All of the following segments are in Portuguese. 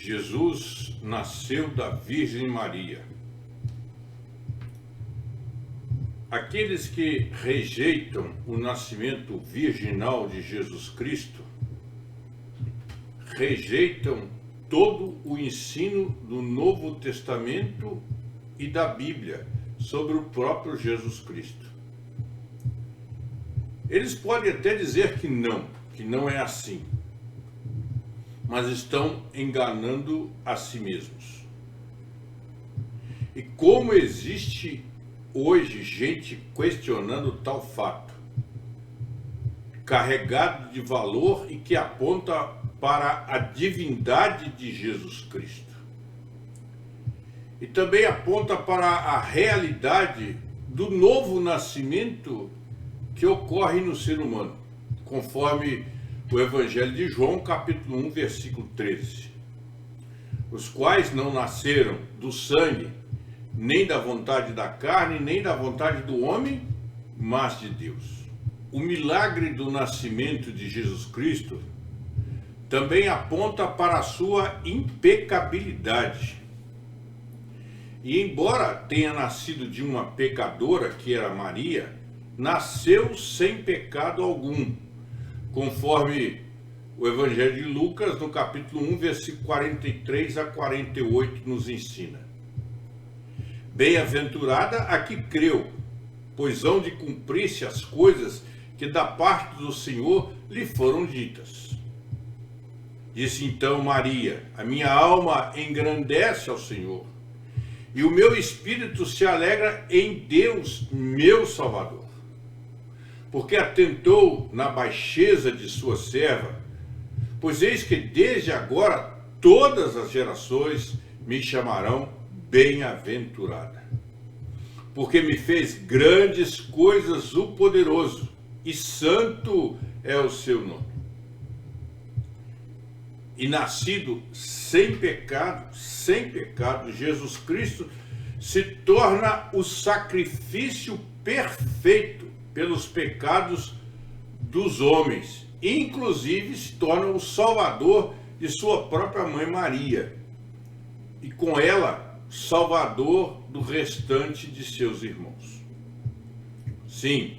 Jesus nasceu da Virgem Maria. Aqueles que rejeitam o nascimento virginal de Jesus Cristo rejeitam todo o ensino do Novo Testamento e da Bíblia sobre o próprio Jesus Cristo. Eles podem até dizer que não é assim, mas estão enganando a si mesmos. E como existe hoje gente questionando tal fato, carregado de valor e que aponta para a divindade de Jesus Cristo. E também aponta para a realidade do novo nascimento que ocorre no ser humano, conforme o Evangelho de João, capítulo 1, versículo 13. Os quais não nasceram do sangue, nem da vontade da carne, nem da vontade do homem, mas de Deus. O milagre do nascimento de Jesus Cristo também aponta para a sua impecabilidade. E embora tenha nascido de uma pecadora, que era Maria, nasceu sem pecado algum, conforme o Evangelho de Lucas, no capítulo 1, versículo 43 a 48, nos ensina. Bem-aventurada a que creu, pois hão de cumprir-se as coisas que da parte do Senhor lhe foram ditas. Disse então Maria: a minha alma engrandece ao Senhor, e o meu espírito se alegra em Deus, meu Salvador, porque atentou na baixeza de sua serva, pois eis que desde agora todas as gerações me chamarão bem-aventurada, porque me fez grandes coisas o poderoso, e santo é o seu nome. E nascido sem pecado, Jesus Cristo se torna o sacrifício perfeito pelos pecados dos homens, inclusive se torna o salvador de sua própria mãe Maria, e com ela, salvador do restante de seus irmãos. Sim,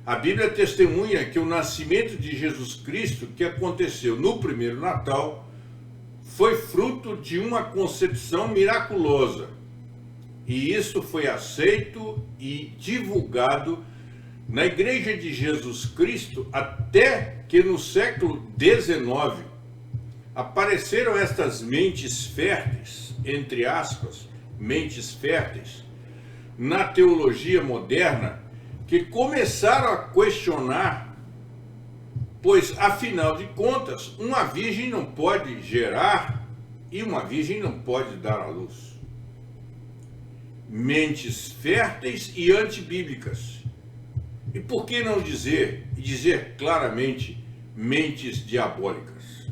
a Bíblia testemunha que o nascimento de Jesus Cristo, que aconteceu no primeiro Natal, foi fruto de uma concepção miraculosa. E isso foi aceito e divulgado na Igreja de Jesus Cristo até que no século XIX apareceram estas mentes férteis, entre aspas, mentes férteis, na teologia moderna, que começaram a questionar, pois, afinal de contas, uma virgem não pode gerar e uma virgem não pode dar à luz. Mentes férteis e antibíblicas. E por que não dizer claramente, mentes diabólicas?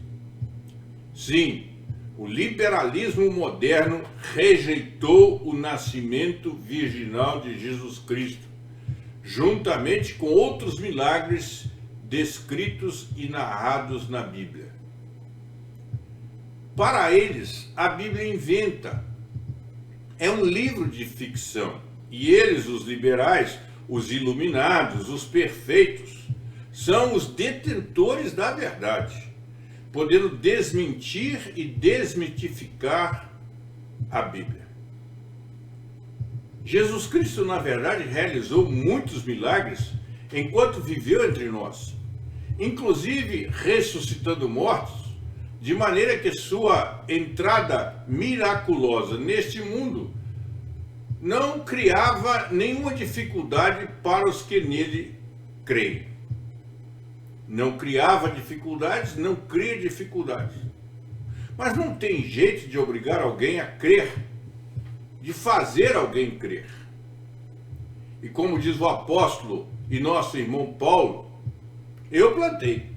Sim, o liberalismo moderno rejeitou o nascimento virginal de Jesus Cristo, juntamente com outros milagres descritos e narrados na Bíblia. Para eles, a Bíblia inventa. É um livro de ficção. E eles, os liberais, os iluminados, os perfeitos, são os detentores da verdade, podendo desmentir e desmitificar a Bíblia. Jesus Cristo, na verdade, realizou muitos milagres enquanto viveu entre nós, inclusive ressuscitando mortos, de maneira que sua entrada miraculosa neste mundo não criava nenhuma dificuldade para os que nele creem. Não criava dificuldades, não cria dificuldades. Mas não tem jeito de obrigar alguém a crer, de fazer alguém crer. E como diz o apóstolo e nosso irmão Paulo, eu plantei,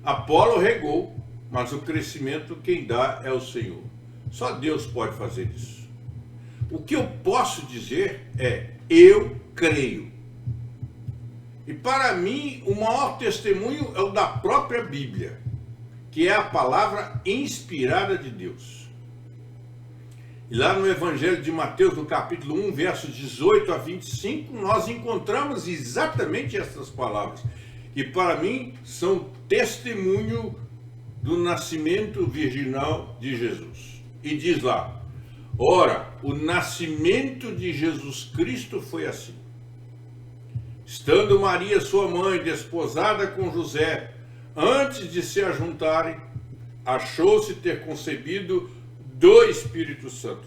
Apolo regou, mas o crescimento quem dá é o Senhor. Só Deus pode fazer isso. O que eu posso dizer é, eu creio. E para mim, o maior testemunho é o da própria Bíblia, que é a palavra inspirada de Deus. E lá no Evangelho de Mateus, no capítulo 1, versos 18 a 25, nós encontramos exatamente essas palavras, que para mim são testemunho do nascimento virginal de Jesus. E diz lá: ora, o nascimento de Jesus Cristo foi assim. Estando Maria, sua mãe, desposada com José, antes de se ajuntarem, achou-se ter concebido do Espírito Santo.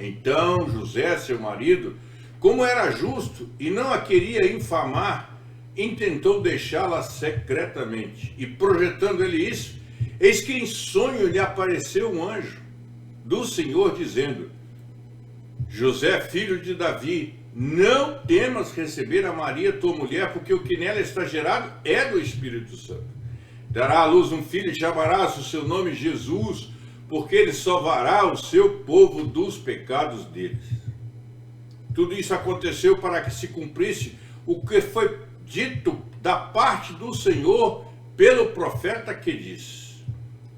Então José, seu marido, como era justo e não a queria infamar, intentou deixá-la secretamente. E projetando ele isso, eis que em sonho lhe apareceu um anjo do Senhor, dizendo: José, filho de Davi, não temas receber a Maria, tua mulher, porque o que nela está gerado é do Espírito Santo. Dará à luz um filho e chamarás o seu nome Jesus, porque ele salvará o seu povo dos pecados deles. Tudo isso aconteceu para que se cumprisse o que foi dito da parte do Senhor pelo profeta, que diz: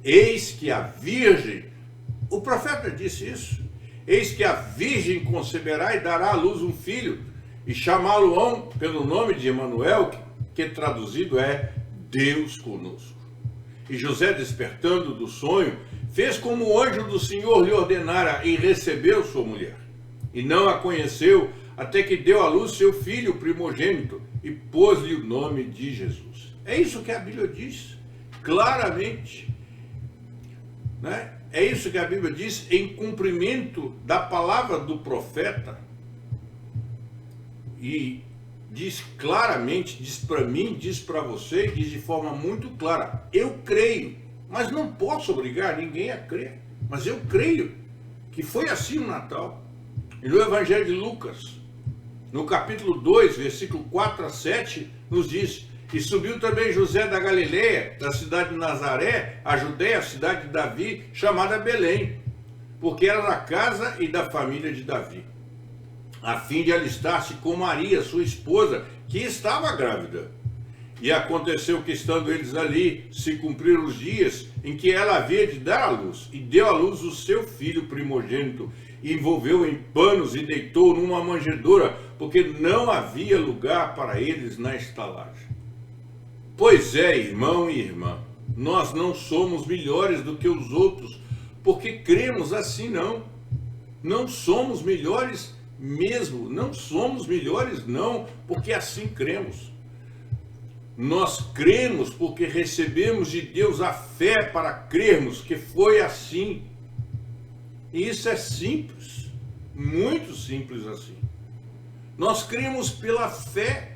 eis que a virgem, o profeta disse isso, eis que a virgem conceberá e dará à luz um filho, e chamá-lo-ão pelo nome de Emanuel, que traduzido é Deus conosco. E José, despertando do sonho, fez como o anjo do Senhor lhe ordenara, e recebeu sua mulher. E não a conheceu, até que deu à luz seu filho primogênito, e pôs-lhe o nome de Jesus. É isso que a Bíblia diz, claramente, né? É isso que a Bíblia diz, em cumprimento da palavra do profeta. E diz claramente, diz para mim, diz para você, diz de forma muito clara: eu creio, mas não posso obrigar ninguém a crer, mas eu creio que foi assim no Natal. E no Evangelho de Lucas, no capítulo 2, versículo 4 a 7, nos diz: e subiu também José da Galileia, da cidade de Nazaré, a Judeia, a cidade de Davi, chamada Belém, porque era da casa e da família de Davi, a fim de alistar-se com Maria, sua esposa, que estava grávida. E aconteceu que, estando eles ali, se cumpriram os dias em que ela havia de dar à luz, e deu à luz o seu filho primogênito, e envolveu em panos e deitou numa manjedoura, porque não havia lugar para eles na estalagem. Pois é, irmão e irmã, nós não somos melhores do que os outros, porque cremos assim, não. Não somos melhores mesmo, não somos melhores não, porque assim cremos. Nós cremos porque recebemos de Deus a fé para crermos que foi assim. E isso é simples, muito simples assim. Nós cremos pela fé.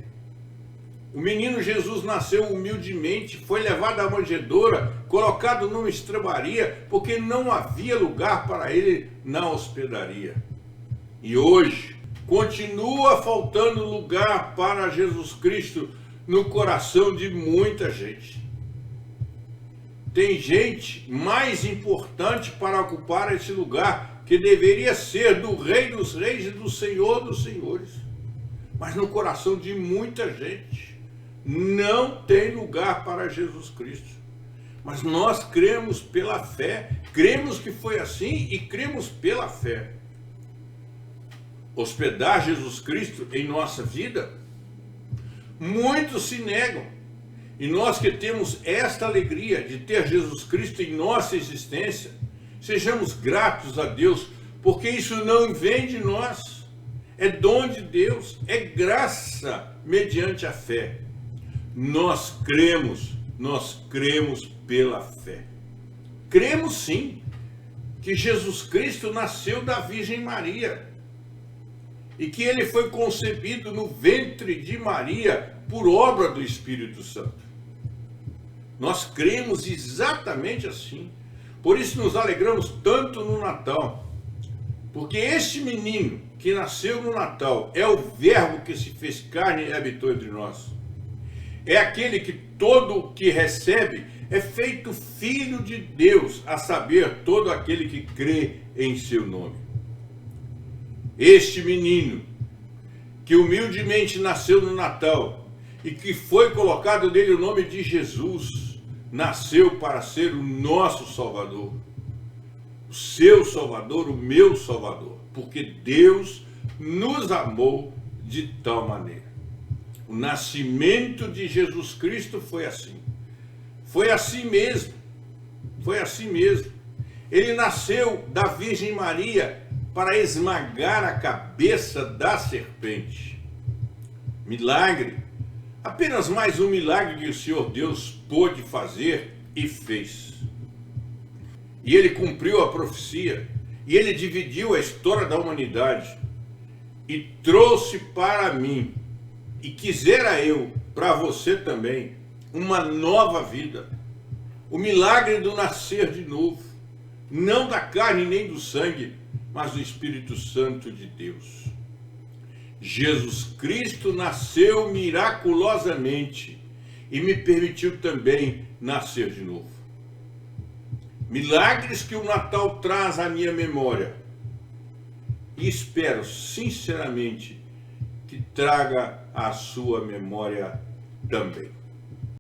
O menino Jesus nasceu humildemente, foi levado à manjedoura, colocado numa estrebaria, porque não havia lugar para ele na hospedaria. E hoje, continua faltando lugar para Jesus Cristo no coração de muita gente. Tem gente mais importante para ocupar esse lugar, que deveria ser do Rei dos Reis e do Senhor dos Senhores. Mas no coração de muita gente não tem lugar para Jesus Cristo. Mas nós cremos pela fé, cremos que foi assim e cremos pela fé. Hospedar Jesus Cristo em nossa vida, muitos se negam. E nós que temos esta alegria de ter Jesus Cristo em nossa existência, sejamos gratos a Deus, porque isso não vem de nós, é dom de Deus, é graça mediante a fé. Nós cremos pela fé. Cremos sim que Jesus Cristo nasceu da Virgem Maria e que ele foi concebido no ventre de Maria por obra do Espírito Santo. Nós cremos exatamente assim. Por isso nos alegramos tanto no Natal, porque este menino que nasceu no Natal é o Verbo que se fez carne e habitou entre nós. É aquele que todo o que recebe é feito filho de Deus, a saber, todo aquele que crê em seu nome. Este menino, que humildemente nasceu no Natal, e que foi colocado nele o nome de Jesus, nasceu para ser o nosso Salvador, o seu Salvador, o meu Salvador, porque Deus nos amou de tal maneira. O nascimento de Jesus Cristo foi assim. Foi assim mesmo. Foi assim mesmo. Ele nasceu da Virgem Maria para esmagar a cabeça da serpente. Milagre. Apenas mais um milagre que o Senhor Deus pôde fazer e fez. E ele cumpriu a profecia. E ele dividiu a história da humanidade. E trouxe para mim, e quisera eu, para você também, uma nova vida. O milagre do nascer de novo. Não da carne nem do sangue, mas do Espírito Santo de Deus. Jesus Cristo nasceu miraculosamente e me permitiu também nascer de novo. Milagres que o Natal traz à minha memória. E espero sinceramente que traga à sua memória também.